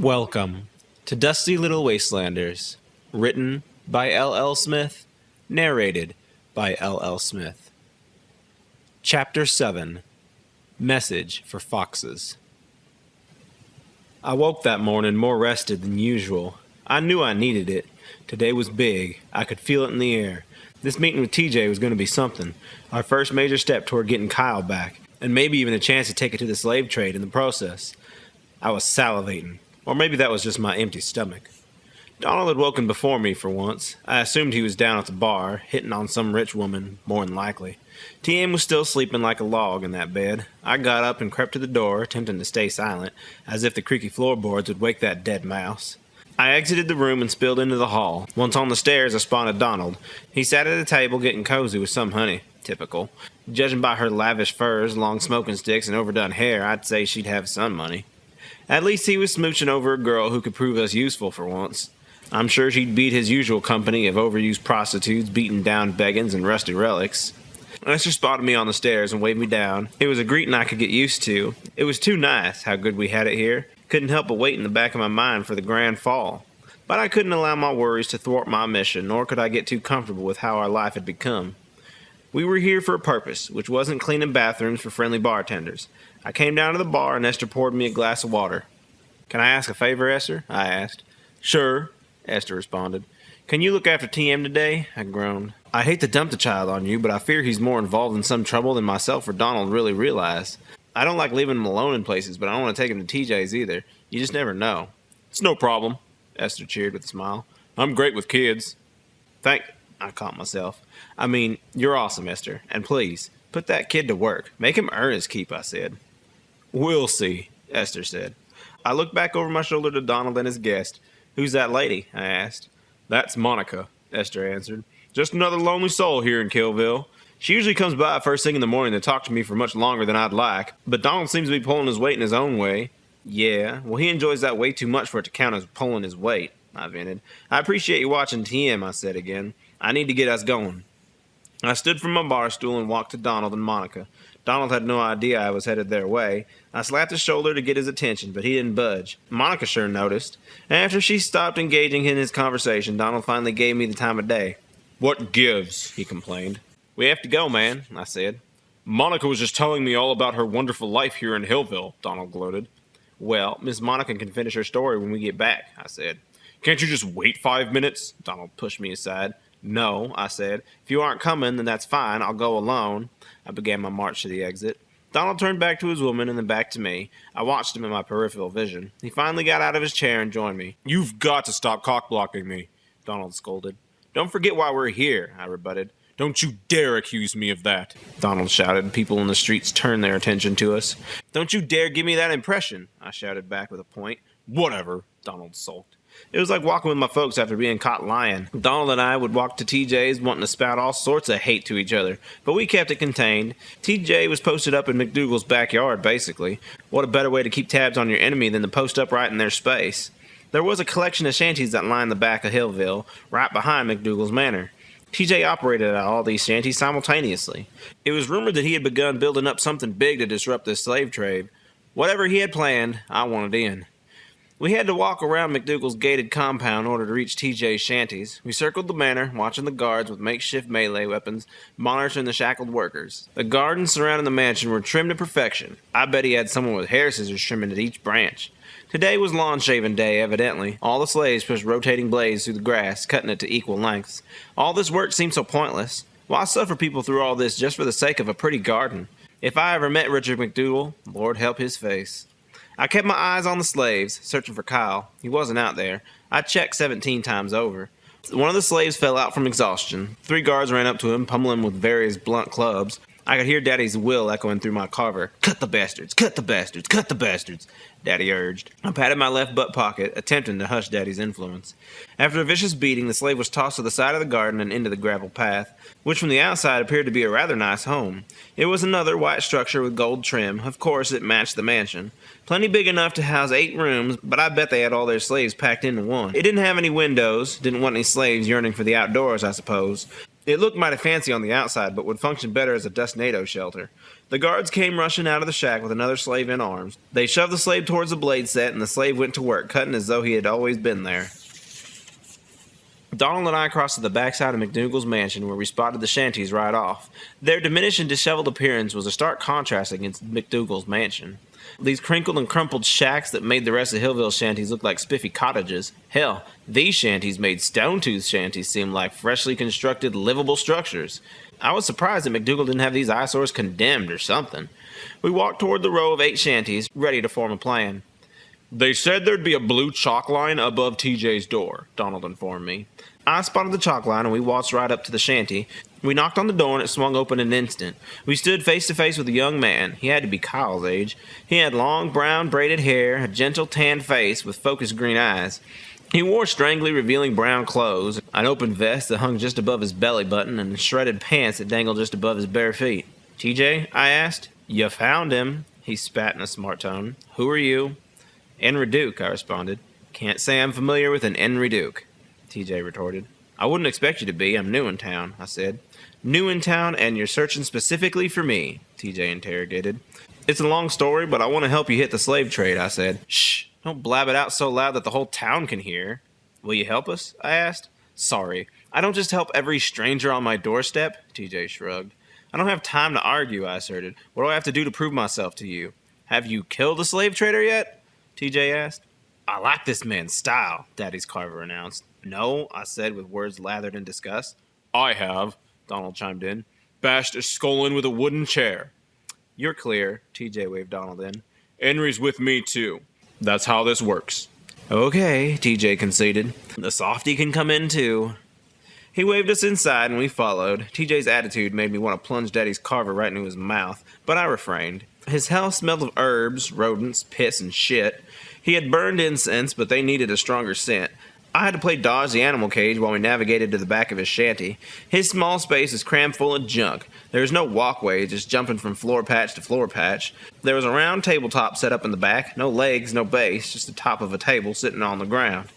Welcome to Dusty Little Wastelanders, written by L.L. Smith, narrated by L.L. Smith. Chapter 7, Message for Foxes. I woke that morning more rested than usual. I knew I needed it. Today was big. I could feel it in the air. This meeting with TJ was going to be something. Our first major step toward getting Kyle back, and maybe even a chance to take it to the slave trade in the process. I was salivating. Or maybe that was just my empty stomach. Donald had woken before me for once. I assumed he was down at the bar, hitting on some rich woman, more than likely. TM was still sleeping like a log in that bed. I got up and crept to the door, attempting to stay silent, as if the creaky floorboards would wake that dead mouse. I exited the room and spilled into the hall. Once on the stairs, I spotted Donald. He sat at a table getting cozy with some honey. Typical. Judging by her lavish furs, long smoking sticks, and overdone hair, I'd say she'd have some money. At least he was smooching over a girl who could prove us useful for once. I'm sure she'd beat his usual company of overused prostitutes, beaten down beggins, and rusty relics. Esther spotted me on the stairs and waved me down. It was a greeting I could get used to. It was too nice, how good we had it here. Couldn't help but wait in the back of my mind for the grand fall. But I couldn't allow my worries to thwart my mission, nor could I get too comfortable with how our life had become. We were here for a purpose, which wasn't cleaning bathrooms for friendly bartenders. I came down to the bar and Esther poured me a glass of water. "Can I ask a favor, Esther?" I asked. "Sure," Esther responded. "Can you look after TM today?" I groaned. "I hate to dump the child on you, but I fear he's more involved in some trouble than myself or Donald really realize. I don't like leaving him alone in places, but I don't want to take him to TJ's either. You just never know." "It's no problem," Esther cheered with a smile. "I'm great with kids." I caught myself. "I mean, you're awesome, Esther, and please, put that kid to work. Make him earn his keep," I said. "We'll see," Esther said. I looked back over my shoulder to Donald and his guest. "Who's that lady?" I asked. "That's Monica," Esther answered. "Just another lonely soul here in Killville. She usually comes by first thing in the morning to talk to me for much longer than I'd like, but Donald seems to be pulling his weight in his own way." "Yeah, well, he enjoys that way too much for it to count as pulling his weight," I vented. "I appreciate you watching TM," I said again. "I need to get us going." I stood from my bar stool and walked to Donald and Monica. Donald had no idea I was headed their way. I slapped his shoulder to get his attention, but he didn't budge. Monica sure noticed. After she stopped engaging in his conversation, Donald finally gave me the time of day. "What gives?" he complained. "We have to go, man," I said. "Monica was just telling me all about her wonderful life here in Hillville," Donald gloated. "Well, Miss Monica can finish her story when we get back," I said. "Can't you just wait 5 minutes?" Donald pushed me aside. "No," I said. "If you aren't coming, then that's fine. I'll go alone." I began my march to the exit. Donald turned back to his woman and then back to me. I watched him in my peripheral vision. He finally got out of his chair and joined me. "You've got to stop cock-blocking me," Donald scolded. "Don't forget why we're here," I rebutted. "Don't you dare accuse me of that," Donald shouted. People in the streets turned their attention to us. "Don't you dare give me that impression," I shouted back with a point. "Whatever," Donald sulked. It was like walking with my folks after being caught lying. Donald and I would walk to TJ's wanting to spout all sorts of hate to each other, but we kept it contained. TJ was posted up in McDougal's backyard, basically. What a better way to keep tabs on your enemy than to post up right in their space. There was a collection of shanties that lined the back of Hillville, right behind McDougal's manor. TJ operated at all these shanties simultaneously. It was rumored that he had begun building up something big to disrupt this slave trade. Whatever he had planned, I wanted in. We had to walk around McDougal's gated compound in order to reach TJ's shanties. We circled the manor, watching the guards with makeshift melee weapons, monitoring the shackled workers. The gardens surrounding the mansion were trimmed to perfection. I bet he had someone with hair scissors trimming at each branch. Today was lawn-shaving day, evidently. All the slaves pushed rotating blades through the grass, cutting it to equal lengths. All this work seemed so pointless. Why suffer people through all this just for the sake of a pretty garden? If I ever met Richard McDougal, Lord help his face. I kept my eyes on the slaves, searching for Kyle. He wasn't out there. I checked 17 times over. One of the slaves fell out from exhaustion. 3 guards ran up to him, pummeling him with various blunt clubs. I could hear Daddy's will echoing through my carver. "Cut the bastards! Cut the bastards! Cut the bastards!" Daddy urged. I patted my left butt pocket, attempting to hush Daddy's influence. After a vicious beating, the slave was tossed to the side of the garden and into the gravel path, which from the outside appeared to be a rather nice home. It was another white structure with gold trim. Of course, it matched the mansion. Plenty big enough to house 8 rooms, but I bet they had all their slaves packed into one. It didn't have any windows, didn't want any slaves yearning for the outdoors, I suppose. It looked mighty fancy on the outside, but would function better as a Dustnado shelter. The guards came rushing out of the shack with another slave in arms. They shoved the slave towards the blade set, and the slave went to work, cutting as though he had always been there. Donald and I crossed to the backside of McDougal's mansion, where we spotted the shanties right off. Their diminished and disheveled appearance was a stark contrast against McDougal's mansion. These crinkled and crumpled shacks that made the rest of Hillville shanties look like spiffy cottages. Hell, these shanties made Stonetooth shanties seem like freshly constructed, livable structures. I was surprised that McDougal didn't have these eyesores condemned or something. We walked toward the row of 8 shanties, ready to form a plan. "They said there'd be a blue chalk line above TJ's door," Donald informed me. I spotted the chalk line and we waltzed right up to the shanty. We knocked on the door and it swung open in an instant. We stood face to face with a young man. He had to be Kyle's age. He had long brown braided hair, a gentle tan face with focused green eyes. He wore strangely revealing brown clothes, an open vest that hung just above his belly button, and shredded pants that dangled just above his bare feet. "TJ?" I asked. "You found him," he spat in a smart tone. "Who are you?" "Enry Duke," I responded. "Can't say I'm familiar with an Enry Duke," TJ retorted. "I wouldn't expect you to be. I'm new in town," I said. "New in town, and you're searching specifically for me?" TJ interrogated. "It's a long story, but I want to help you hit the slave trade," I said. "Shh, don't blab it out so loud that the whole town can hear." "Will you help us?" I asked. "Sorry, I don't just help every stranger on my doorstep," TJ shrugged. "I don't have time to argue," I asserted. "What do I have to do to prove myself to you?" "Have you killed a slave trader yet?" TJ asked. "I like this man's style," Daddy's Carver announced. "No," I said with words lathered in disgust. "I have," Donald chimed in. "Bashed a skull in with a wooden chair." "You're clear," TJ waved Donald in. "Enry's with me too. That's how this works." "Okay," TJ conceded. "The softy can come in too." He waved us inside and we followed. TJ's attitude made me want to plunge Daddy's Carver right into his mouth, but I refrained. His house smelled of herbs, rodents, piss, and shit. He had burned incense, but they needed a stronger scent. I had to play dodge the animal cage while we navigated to the back of his shanty. His small space is crammed full of junk. There was no walkway, just jumping from floor patch to floor patch. There was a round tabletop set up in the back, no legs, no base, just the top of a table sitting on the ground.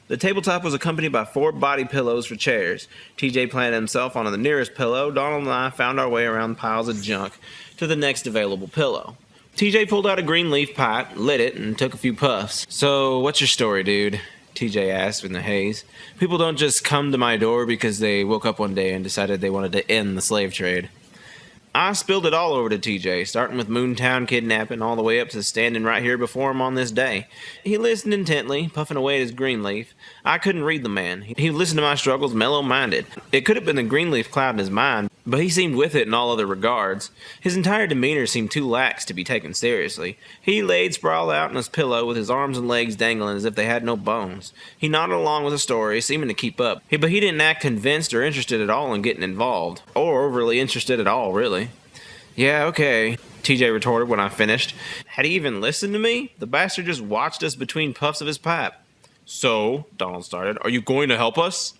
The tabletop was accompanied by 4 body pillows for chairs. TJ planted himself on the nearest pillow. Donald and I found our way around piles of junk to the next available pillow. TJ pulled out a green leaf pipe, lit it, and took a few puffs. "So, what's your story, dude?" TJ asked in the haze. "People don't just come to my door because they woke up one day and decided they wanted to end the slave trade." I spilled it all over to TJ, starting with Moontown kidnapping all the way up to standing right here before him on this day. He listened intently, puffing away at his green leaf. I couldn't read the man. He listened to my struggles mellow-minded. It could have been the green leaf cloud in his mind, but he seemed with it in all other regards. His entire demeanor seemed too lax to be taken seriously. He laid sprawled out on his pillow with his arms and legs dangling as if they had no bones. He nodded along with the story, seeming to keep up. But he didn't act convinced or interested at all in getting involved. Or overly interested at all, really. "Yeah, okay," TJ retorted when I finished. Had he even listened to me? The bastard just watched us between puffs of his pipe. "So," Donald started, "are you going to help us?"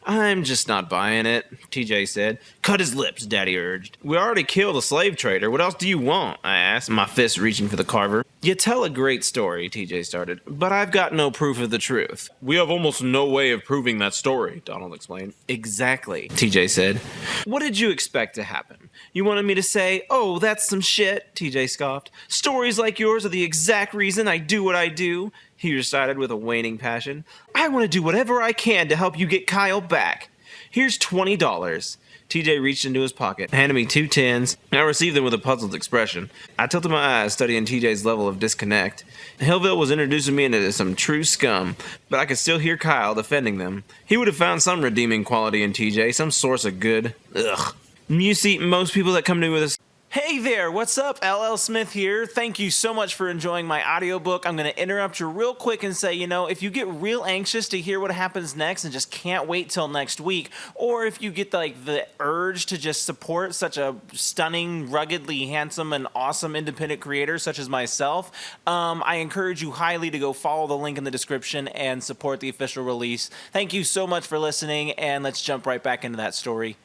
"I'm just not buying it," TJ said. "Cut his lips," Daddy urged. "We already killed a slave trader. What else do you want?" I asked, my fist reaching for the carver. "You tell a great story," TJ started, "but I've got no proof of the truth." "We have almost no way of proving that story," Donald explained. "Exactly," TJ said. "What did you expect to happen? You wanted me to say, 'Oh, that's some shit,'" TJ scoffed. "Stories like yours are the exact reason I do what I do," he recited with a waning passion. "I want to do whatever I can to help you get Kyle back. Here's $20. TJ reached into his pocket, handed me 2 tens. I received them with a puzzled expression. I tilted my eyes, studying TJ's level of disconnect. Hillville was introducing me into some true scum, but I could still hear Kyle defending them. He would have found some redeeming quality in TJ, some source of good. Ugh. You see, most people that come to me with a "Hey there, what's up? LL Smith here. Thank you so much for enjoying my audiobook. I'm going to interrupt you real quick and say, if you get real anxious to hear what happens next and just can't wait till next week, or if you get the urge to just support such a stunning, ruggedly handsome, and awesome independent creator such as myself, I encourage you highly to go follow the link in the description and support the official release. Thank you so much for listening, and let's jump right back into that story.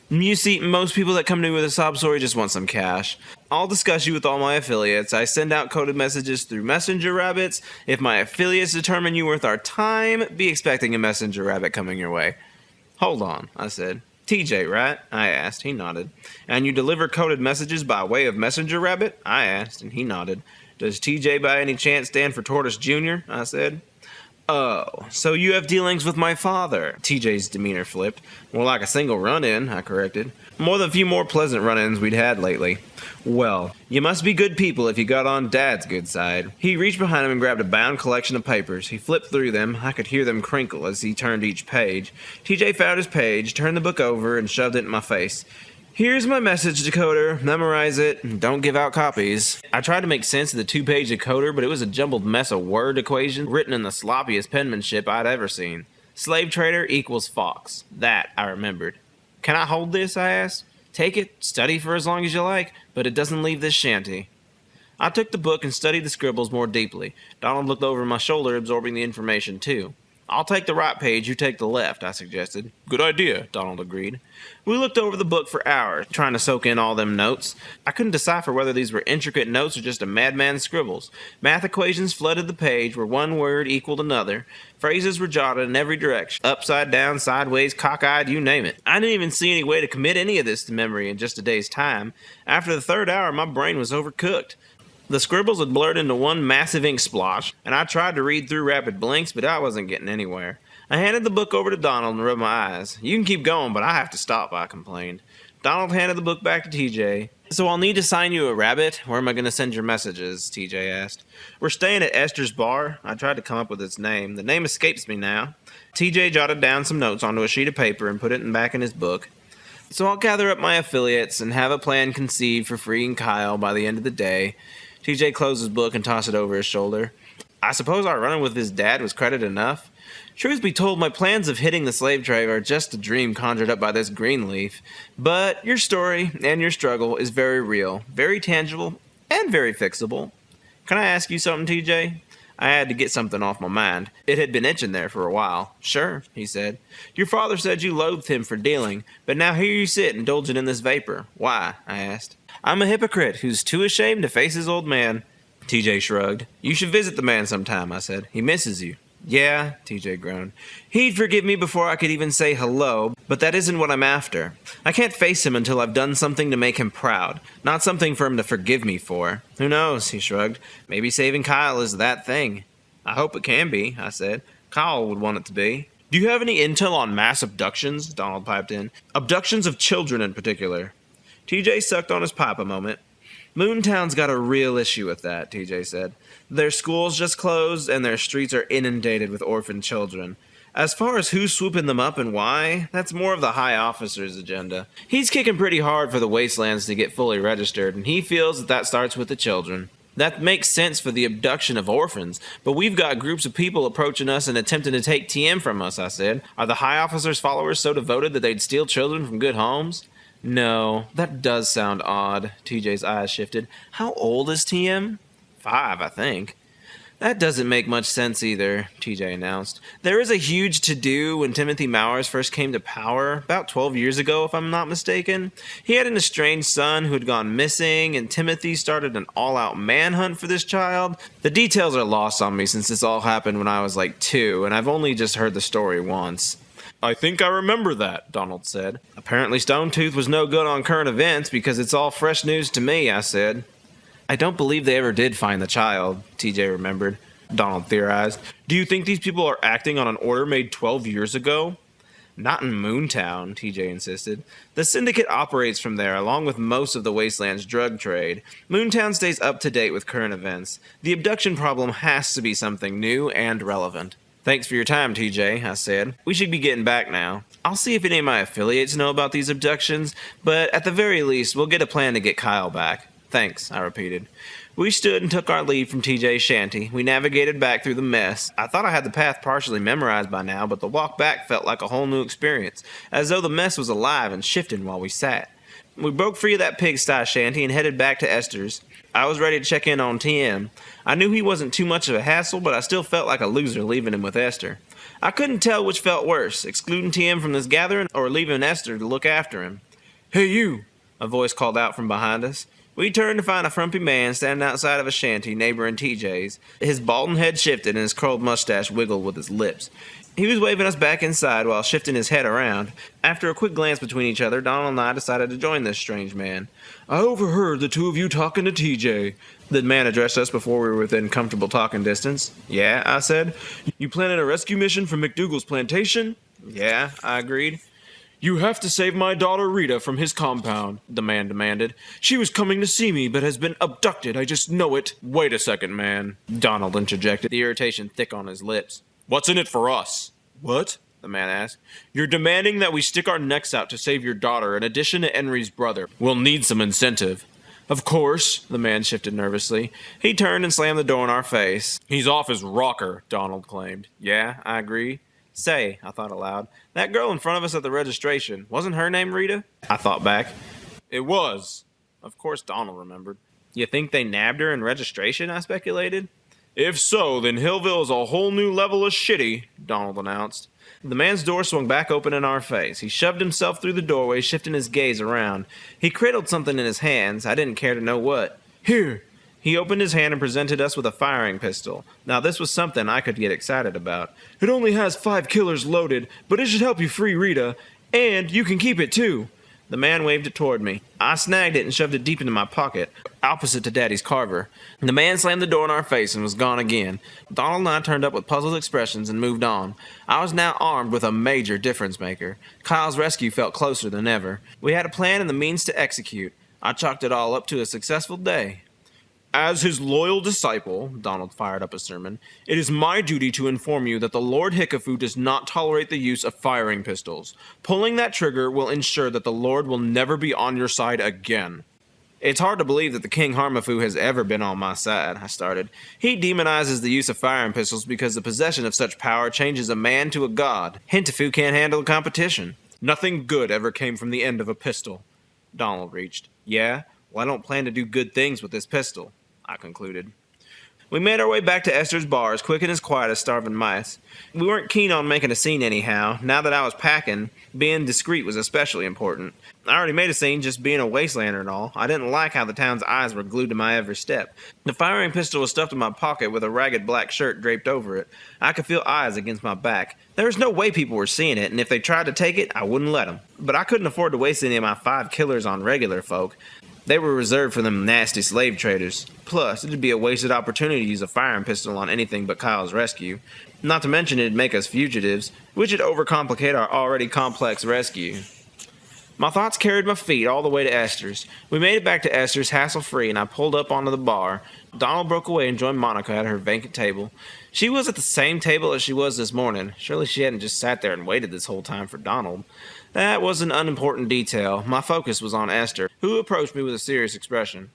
You see, most people that come to me with a sob story just want some cash. I'll discuss you with all my affiliates. I send out coded messages through messenger rabbits. If my affiliates determine you worth our time, be expecting a messenger rabbit coming your way. Hold on, I said. TJ, right? I asked. He nodded. And you deliver coded messages by way of messenger rabbit? I asked, and he nodded. Does TJ by any chance stand for Tortoise Jr.? I said. Oh, so you have dealings with my father. TJ's demeanor flipped. More like a single run-in, I corrected. More than a few more pleasant run-ins we'd had lately. Well, you must be good people if you got on Dad's good side. He reached behind him and grabbed a bound collection of papers. He flipped through them. I could hear them crinkle as he turned each page. TJ found his page, turned the book over, and shoved it in my face. Here's my message decoder. Memorize it and don't give out copies. I tried to make sense of the 2-page decoder, but it was a jumbled mess of word equations written in the sloppiest penmanship I'd ever seen. Slave trader equals fox. That I remembered. Can I hold this? I asked. Take it, study for as long as you like, but it doesn't leave this shanty. I took the book and studied the scribbles more deeply. Donald looked over my shoulder, absorbing the information too. I'll take the right page, you take the left, I suggested. Good idea, Donald agreed. We looked over the book for hours, trying to soak in all them notes. I couldn't decipher whether these were intricate notes or just a madman's scribbles. Math equations flooded the page where one word equaled another. Phrases were jotted in every direction. Upside down, sideways, cockeyed, you name it. I didn't even see any way to commit any of this to memory in just a day's time. After the third hour, my brain was overcooked. The scribbles had blurred into one massive ink splotch, and I tried to read through rapid blinks, but I wasn't getting anywhere. I handed the book over to Donald and rubbed my eyes. You can keep going, but I have to stop, I complained. Donald handed the book back to TJ. So I'll need to sign you a rabbit? Where am I going to send your messages? TJ asked. We're staying at Esther's Bar. I tried to come up with its name. The name escapes me now. TJ jotted down some notes onto a sheet of paper and put it back in his book. So I'll gather up my affiliates and have a plan conceived for freeing Kyle by the end of the day. TJ closed his book and tossed it over his shoulder. I suppose our running with his dad was credit enough. Truth be told, my plans of hitting the slave trade are just a dream conjured up by this green leaf. But your story and your struggle is very real, very tangible, and very fixable. Can I ask you something, TJ? I had to get something off my mind. It had been itching there for a while. Sure, he said. Your father said you loathed him for dealing, but now here you sit indulging in this vapor. Why? I asked. I'm a hypocrite who's too ashamed to face his old man. TJ shrugged. You should visit the man sometime, I said. He misses you. Yeah, TJ groaned. He'd forgive me before I could even say hello, but that isn't what I'm after. I can't face him until I've done something to make him proud, not something for him to forgive me for. Who knows, he shrugged. Maybe saving Kyle is that thing. I hope it can be, I said. Kyle would want it to be. Do you have any intel on mass abductions? Donald piped in. Abductions of children in particular. TJ sucked on his pipe a moment. Moontown's got a real issue with that, TJ said. Their schools just closed, and their streets are inundated with orphan children. As far as who's swooping them up and why, that's more of the high officer's agenda. He's kicking pretty hard for the wastelands to get fully registered, and he feels that starts with the children. That makes sense for the abduction of orphans, but we've got groups of people approaching us and attempting to take TM from us, I said. Are the high officer's followers so devoted that they'd steal children from good homes? No, that does sound odd. TJ's eyes shifted. How old is TM? 5, I think. That doesn't make much sense either, TJ announced. There was a huge to-do when Timothy Mowers first came to power, about 12 years ago, if I'm not mistaken. He had an estranged son who had gone missing, and Timothy started an all-out manhunt for this child. The details are lost on me since this all happened when I was like 2, and I've only just heard the story once. I think I remember that, Donald said. Apparently Stonetooth was no good on current events because it's all fresh news to me, I said. I don't believe they ever did find the child, TJ remembered. Donald theorized. Do you think these people are acting on an order made 12 years ago? Not in Moontown, TJ insisted. The syndicate operates from there, along with most of the Wasteland's drug trade. Moontown stays up to date with current events. The abduction problem has to be something new and relevant. Thanks for your time, TJ, I said. We should be getting back now. I'll see if any of my affiliates know about these abductions, but at the very least, we'll get a plan to get Kyle back. Thanks, I repeated. We stood and took our leave from TJ's shanty. We navigated back through the mess. I thought I had the path partially memorized by now, but the walk back felt like a whole new experience, as though the mess was alive and shifting while we sat. We broke free of that pigsty shanty and headed back to Esther's. I was ready to check in on TM. I knew he wasn't too much of a hassle, but I still felt like a loser leaving him with Esther. I couldn't tell which felt worse, excluding TM from this gathering or leaving Esther to look after him. Hey you, a voice called out from behind us. We turned to find a frumpy man standing outside of a shanty neighboring TJ's. His balding head shifted and his curled mustache wiggled with his lips. He was waving us back inside while shifting his head around. After a quick glance between each other, Donald and I decided to join this strange man. "I overheard the two of you talking to TJ." The man addressed us before we were within comfortable talking distance. "Yeah," I said. "You planning a rescue mission from McDougal's plantation?" "Yeah," I agreed. "You have to save my daughter Rita from his compound," the man demanded. "She was coming to see me, but has been abducted. I just know it." "Wait a second, man," Donald interjected, the irritation thick on his lips. "What's in it for us?" "What?" the man asked. "You're demanding that we stick our necks out to save your daughter in addition to Enry's brother. We'll need some incentive." "Of course," the man shifted nervously. He turned and slammed the door in our face. "He's off his rocker," Donald claimed. "Yeah," I agreed. "Say," I thought aloud, "that girl in front of us at the registration, wasn't her name Rita?" I thought back. "It was." Of course Donald remembered. "You think they nabbed her in registration?" I speculated. "If so, then Hillville is a whole new level of shitty," Donald announced. The man's door swung back open in our face. He shoved himself through the doorway, shifting his gaze around. He cradled something in his hands. I didn't care to know what. "Here." He opened his hand and presented us with a firing pistol. Now this was something I could get excited about. "It only has 5 killers loaded, but it should help you free Rita. And you can keep it too." The man waved it toward me. I snagged it and shoved it deep into my pocket, opposite to Daddy's Carver. The man slammed the door in our face and was gone again. Donald and I turned up with puzzled expressions and moved on. I was now armed with a major difference maker. Kyle's rescue felt closer than ever. We had a plan and the means to execute. I chalked it all up to a successful day. "As his loyal disciple," Donald fired up a sermon, "it is my duty to inform you that the Lord Hickafu does not tolerate the use of firing pistols. Pulling that trigger will ensure that the Lord will never be on your side again." "It's hard to believe that the King Harmafu has ever been on my side," I started. "He demonizes the use of firing pistols because the possession of such power changes a man to a god. Hintafu can't handle the competition." "Nothing good ever came from the end of a pistol." Donald reached. "Yeah? Well, I don't plan to do good things with this pistol," I concluded. We made our way back to Esther's bar as quick and as quiet as starving mice. We weren't keen on making a scene anyhow. Now that I was packing, being discreet was especially important. I already made a scene just being a wastelander and all. I didn't like how the town's eyes were glued to my every step. The firing pistol was stuffed in my pocket with a ragged black shirt draped over it. I could feel eyes against my back. There was no way people were seeing it, and if they tried to take it, I wouldn't let them. But I couldn't afford to waste any of my 5 killers on regular folk. They were reserved for them nasty slave traders. Plus, it'd be a wasted opportunity to use a firing pistol on anything but Kyle's rescue. Not to mention it'd make us fugitives, which would overcomplicate our already complex rescue. My thoughts carried my feet all the way to Esther's. We made it back to Esther's hassle-free, and I pulled up onto the bar. Donald broke away and joined Monica at her vacant table. She was at the same table as she was this morning. Surely she hadn't just sat there and waited this whole time for Donald. That was an unimportant detail. My focus was on Esther, who approached me with a serious expression.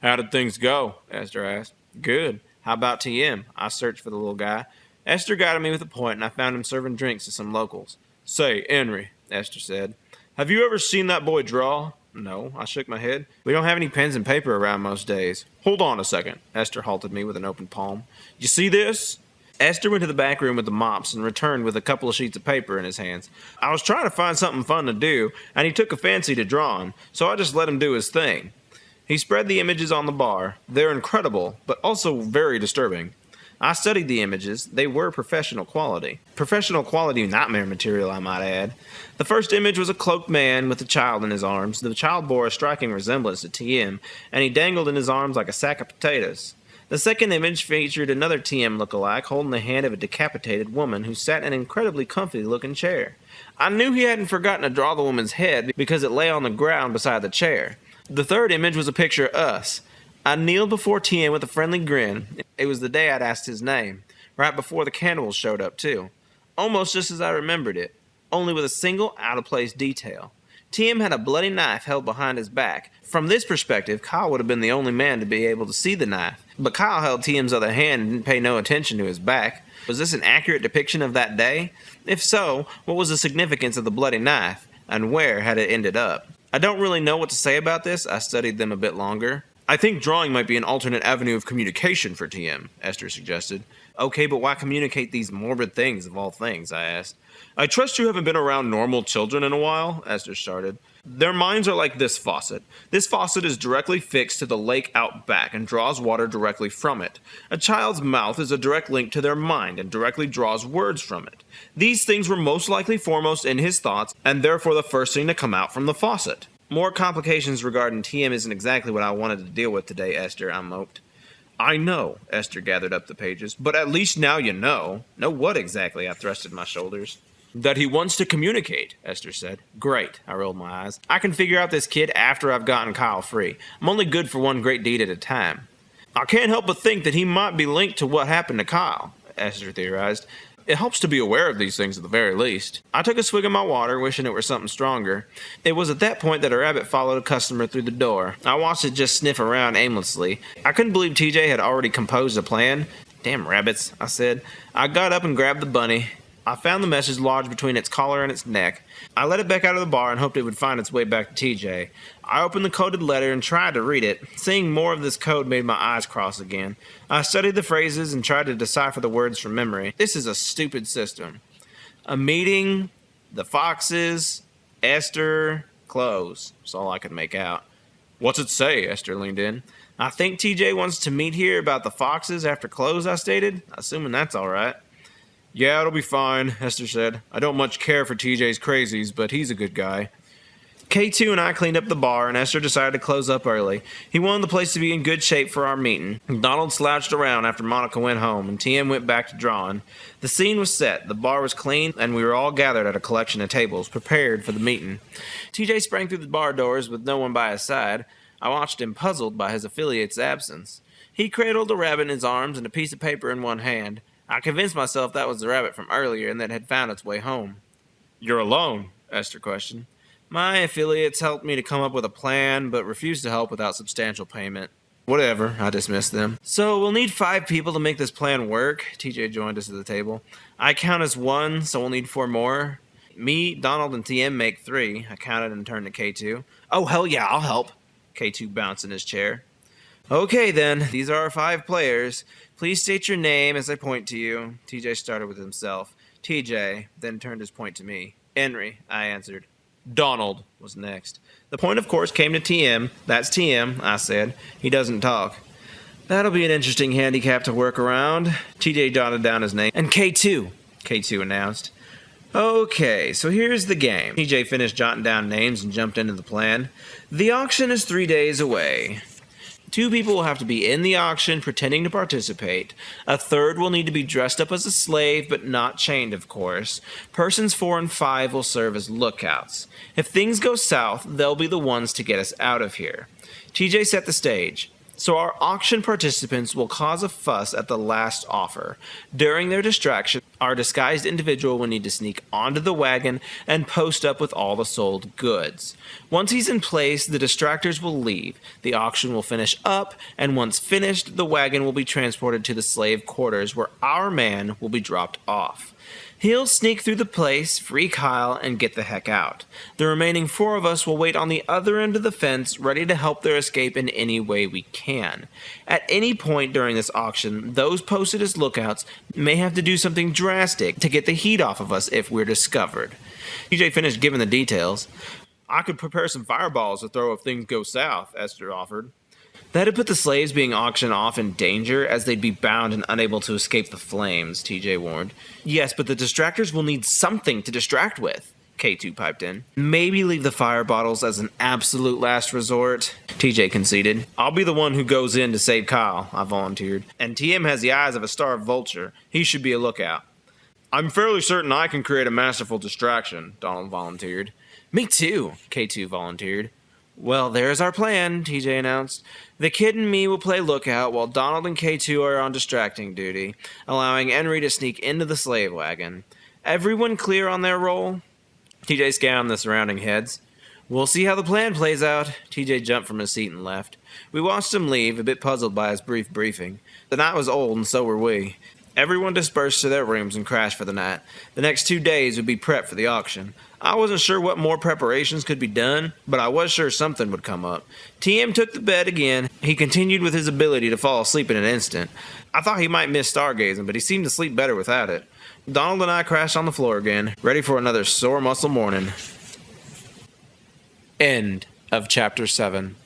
"How did things go?" Esther asked. "Good. How about TM?" I searched for the little guy. Esther guided me with a point, and I found him serving drinks to some locals. "Say, Enry," Esther said, "have you ever seen that boy draw?" "No," I shook my head. "We don't have any pens and paper around most days." "Hold on a second." Esther halted me with an open palm. "You see this?" Esther went to the back room with the mops and returned with a couple of sheets of paper in his hands. "I was trying to find something fun to do, and he took a fancy to drawing, so I just let him do his thing." He spread the images on the bar. They're incredible, but also very disturbing. I studied the images. They were professional quality. Professional quality nightmare material, I might add. The first image was a cloaked man with a child in his arms. The child bore a striking resemblance to TM, and he dangled in his arms like a sack of potatoes. The second image featured another TM look-alike holding the hand of a decapitated woman who sat in an incredibly comfy-looking chair. I knew he hadn't forgotten to draw the woman's head because it lay on the ground beside the chair. The third image was a picture of us. I kneeled before TM with a friendly grin. It was the day I'd asked his name, right before the cannibals showed up too. Almost just as I remembered it, only with a single out-of-place detail. TM had a bloody knife held behind his back. From this perspective, Kyle would have been the only man to be able to see the knife. But Kyle held TM's other hand and didn't pay no attention to his back. Was this an accurate depiction of that day? If so, what was the significance of the bloody knife? And where had it ended up? I don't really know what to say about this. I studied them a bit longer. "I think drawing might be an alternate avenue of communication for TM, Esther suggested. "Okay, but why communicate these morbid things of all things?" I asked. "I trust you haven't been around normal children in a while," Esther started. Their minds are like this faucet. This faucet is directly fixed to the lake out back and draws water directly from it. A child's mouth is a direct link to their mind and directly draws words from it. These things were most likely foremost in his thoughts and therefore the first thing to come out from the faucet. More complications regarding TM isn't exactly what I wanted to deal with today, Esther, I moped. I know, Esther gathered up the pages, but at least now you know. Know what exactly? I thrusted my shoulders. That he wants to communicate, Esther said. Great, I rolled my eyes. I can figure out this kid after I've gotten Kyle free. I'm only good for one great deed at a time. I can't help but think that he might be linked to what happened to Kyle, Esther theorized. It helps to be aware of these things at the very least. I took a swig of my water, wishing it were something stronger. It was at that point that a rabbit followed a customer through the door. I watched it just sniff around aimlessly. I couldn't believe TJ had already composed a plan. Damn rabbits, I said. I got up and grabbed the bunny. I found the message lodged between its collar and its neck. I let it back out of the bar and hoped it would find its way back to TJ. I opened the coded letter and tried to read it. Seeing more of this code made my eyes cross again. I studied the phrases and tried to decipher the words from memory. This is a stupid system. A meeting, the foxes, Esther, clothes. That's all I could make out. What's it say? Esther leaned in. I think TJ wants to meet here about the foxes after close, I stated, assuming that's all right. Yeah, it'll be fine, Esther said. I don't much care for TJ's crazies, but he's a good guy. K2 and I cleaned up the bar, and Esther decided to close up early. He wanted the place to be in good shape for our meeting. Donald slouched around after Monica went home, and TM went back to drawing. The scene was set, the bar was clean, and we were all gathered at a collection of tables, prepared for the meeting. TJ sprang through the bar doors with no one by his side. I watched him puzzled by his affiliate's absence. He cradled a rabbit in his arms and a piece of paper in one hand. I convinced myself that was the rabbit from earlier and that it had found its way home. You're alone? Esther questioned. My affiliates helped me to come up with a plan, but refused to help without substantial payment. Whatever, I dismissed them. So we'll need 5 people to make this plan work. TJ joined us at the table. I count as 1, so we'll need 4 more. Me, Donald, and TM make 3. I counted and turned to K2. Oh, hell yeah, I'll help. K2 bounced in his chair. Okay then, these are our 5 players. Please state your name as I point to you. TJ started with himself. TJ, then turned his point to me. Enry, I answered. Donald was next. The point, of course, came to TM. That's TM, I said. He doesn't talk. That'll be an interesting handicap to work around. TJ jotted down his name. And K2, K2 announced. Okay, so here's the game. TJ finished jotting down names and jumped into the plan. The auction is 3 days away. 2 people will have to be in the auction pretending to participate. A third will need to be dressed up as a slave, but not chained, of course. Persons 4 and 5 will serve as lookouts. If things go south, they'll be the ones to get us out of here. TJ set the stage. So our auction participants will cause a fuss at the last offer. During their distraction, our disguised individual will need to sneak onto the wagon and post up with all the sold goods. Once he's in place, the distractors will leave. The auction will finish up, and once finished, the wagon will be transported to the slave quarters where our man will be dropped off. He'll sneak through the place, free Kyle, and get the heck out. The remaining 4 of us will wait on the other end of the fence, ready to help their escape in any way we can. At any point during this auction, those posted as lookouts may have to do something drastic to get the heat off of us if we're discovered. TJ finished giving the details. I could prepare some fireballs to throw if things go south, Esther offered. That'd put the slaves being auctioned off in danger, as they'd be bound and unable to escape the flames, TJ warned. Yes, but the distractors will need something to distract with, K2 piped in. Maybe leave the fire bottles as an absolute last resort, TJ conceded. I'll be the one who goes in to save Kyle, I volunteered. And TM has the eyes of a starved vulture. He should be a lookout. I'm fairly certain I can create a masterful distraction, Donald volunteered. Me too, K2 volunteered. Well, there's our plan, TJ announced. The kid and me will play lookout while Donald and K2 are on distracting duty, allowing Enry to sneak into the slave wagon. Everyone clear on their role? TJ scanned the surrounding heads. We'll see how the plan plays out. TJ jumped from his seat and left. We watched him leave, a bit puzzled by his brief briefing. The night was old, and so were we. Everyone dispersed to their rooms and crashed for the night. The next 2 days would be prep for the auction. I wasn't sure what more preparations could be done, but I was sure something would come up. TM took the bed again. He continued with his ability to fall asleep in an instant. I thought he might miss stargazing, but he seemed to sleep better without it. Donald and I crashed on the floor again, ready for another sore muscle morning. End of Chapter 7.